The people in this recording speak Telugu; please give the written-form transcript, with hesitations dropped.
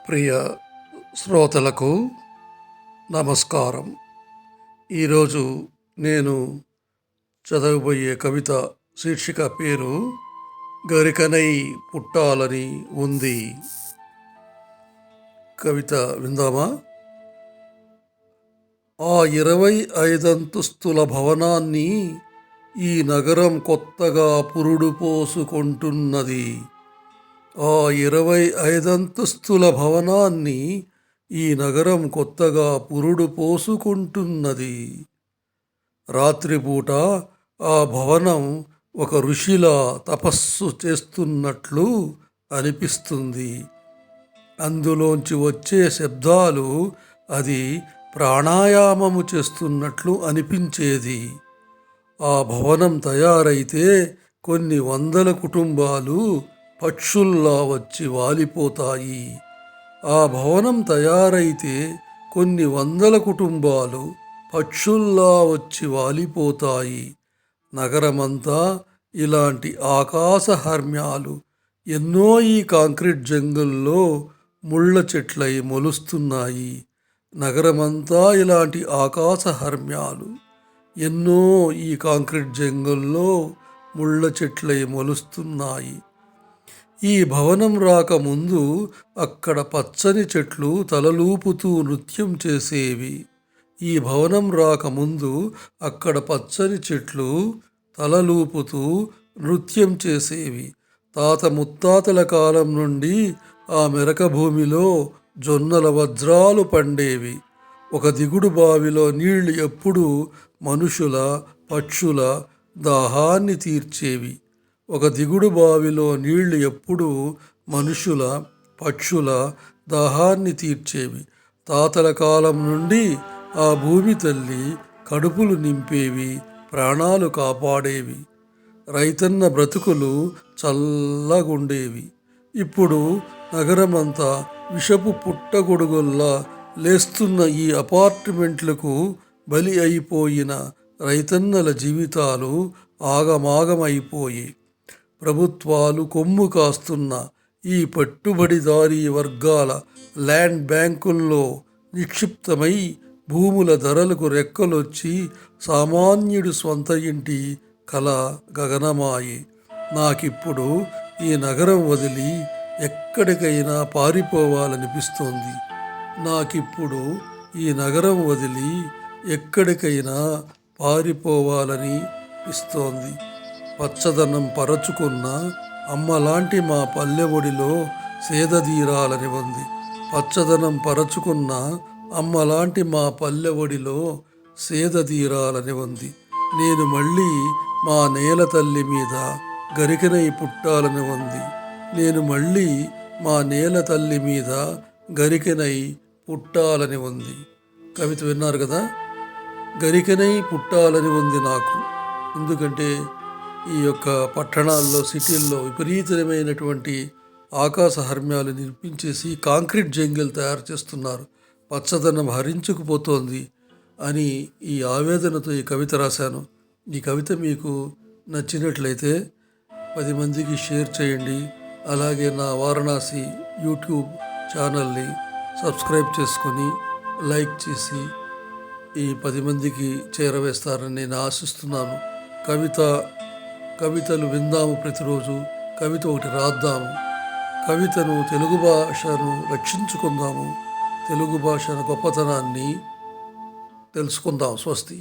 ప్రియ శ్రోతలకు నమస్కారం. ఈరోజు నేను చదవబోయే కవిత శీర్షిక పేరు గరికనై పుట్టాలని ఉంది. కవిత విందామా? ఆ 25 అంతస్తుల భవనాన్ని ఈ నగరం కొత్తగా పురుడు పోసుకుంటున్నది. ఆ 25 అంతస్తుల భవనాన్ని ఈ నగరం కొత్తగా పురుడు పోసుకుంటున్నది. రాత్రిపూట ఆ భవనం ఒక ఋషిలా తపస్సు చేస్తున్నట్లు అనిపిస్తుంది. అందులోంచి వచ్చే శబ్దాలు అది ప్రాణాయామము చేస్తున్నట్లు అనిపించేది. ఆ భవనం తయారైతే కొన్ని వందల కుటుంబాలు పక్షుల్లా వచ్చి వాలిపోతాయి. ఆ భవనం తయారైతే కొన్ని వందల కుటుంబాలు పక్షుల్లా వచ్చి వాలిపోతాయి. నగరమంతా ఇలాంటి ఆకాశహర్మ్యాలు ఎన్నో ఈ కాంక్రీట్ జంగుల్లో ముళ్ళ చెట్లై మొలుస్తున్నాయి. నగరమంతా ఇలాంటి ఆకాశహర్మ్యాలు ఎన్నో ఈ కాంక్రీట్ జంగుల్లో ముళ్ళ చెట్లై మొలుస్తున్నాయి. ఈ భవనం రాకముందు అక్కడ పచ్చని చెట్లు తలలూపుతూ నృత్యం చేసేవి. ఈ భవనం రాకముందు అక్కడ పచ్చని చెట్లు తలలూపుతూ నృత్యం చేసేవి. తాత ముత్తాతల కాలం నుండి ఆ మెరక భూమిలో జొన్నల వజ్రాలు పండేవి. ఒక దిగుడు బావిలో నీళ్లు ఎప్పుడూ మనుషుల పక్షుల దాహాన్ని తీర్చేవి. ఒక దిగుడు బావిలో నీళ్లు ఎప్పుడూ మనుషుల పక్షుల దాహాన్ని తీర్చేవి. తాతల కాలం నుండి ఆ భూమి తల్లి కడుపులు నింపేవి, ప్రాణాలు కాపాడేవి. రైతన్న బ్రతుకులు చల్లగుండేవి. ఇప్పుడు నగరమంతా విషపు పుట్టగొడుగుల్లా లేస్తున్న ఈ అపార్ట్మెంట్లకు బలి అయిపోయిన రైతన్నల జీవితాలు ఆగమాగమైపోయి, ప్రభుత్వాలు కొమ్ము కాస్తున్న ఈ పెట్టుబడిదారీ వర్గాల ల్యాండ్ బ్యాంకుల్లో నిక్షిప్తమై భూముల ధరలకు రెక్కలొచ్చి సామాన్యుడి స్వంత ఇంటి కల గగనమాయి. నాకిప్పుడు ఈ నగరం వదిలి ఎక్కడికైనా పారిపోవాలనిపిస్తోంది. నాకిప్పుడు ఈ నగరం వదిలి ఎక్కడికైనా పారిపోవాలని ఇస్తోంది. పచ్చదనం పరచుకున్న అమ్మలాంటి మా పల్లెఒడిలో సేదదీరాలని ఉంది. పచ్చదనం పరచుకున్న అమ్మలాంటి మా పల్లెఒడిలో సేదదీరాలని ఉంది. నేను మళ్ళీ మా నేల తల్లి మీద గరికనై పుట్టాలని ఉంది. నేను మళ్ళీ మా నేల తల్లి మీద గరికనై పుట్టాలని ఉంది. కవిత విన్నారు కదా? గరికనై పుట్టాలని ఉంది నాకు. ఎందుకంటే ఈ యొక్క పట్టణాల్లో, సిటీల్లో విపరీతమైనటువంటి ఆకాశహర్మ్యాలు నిర్మించేసి కాంక్రీట్ జంగిల్ తయారు చేస్తున్నారు. పచ్చదనం హరించుకుపోతోంది అని ఈ ఆవేదనతో ఈ కవిత రాశాను. ఈ కవిత మీకు నచ్చినట్లయితే 10 మందికి షేర్ చేయండి. అలాగే నా వారణాసి యూట్యూబ్ ఛానల్ని సబ్స్క్రైబ్ చేసుకొని లైక్ చేసి ఈ 10 మందికి చేరవేస్తారని నేను ఆశిస్తున్నాను. కవితలు విందాము, ప్రతిరోజు కవిత ఒకటి రాద్దాము. కవితను, తెలుగు భాషను రక్షించుకుందాము. తెలుగు భాషను గొప్పతనాన్ని తెలుసుకుందాం. స్వస్తి.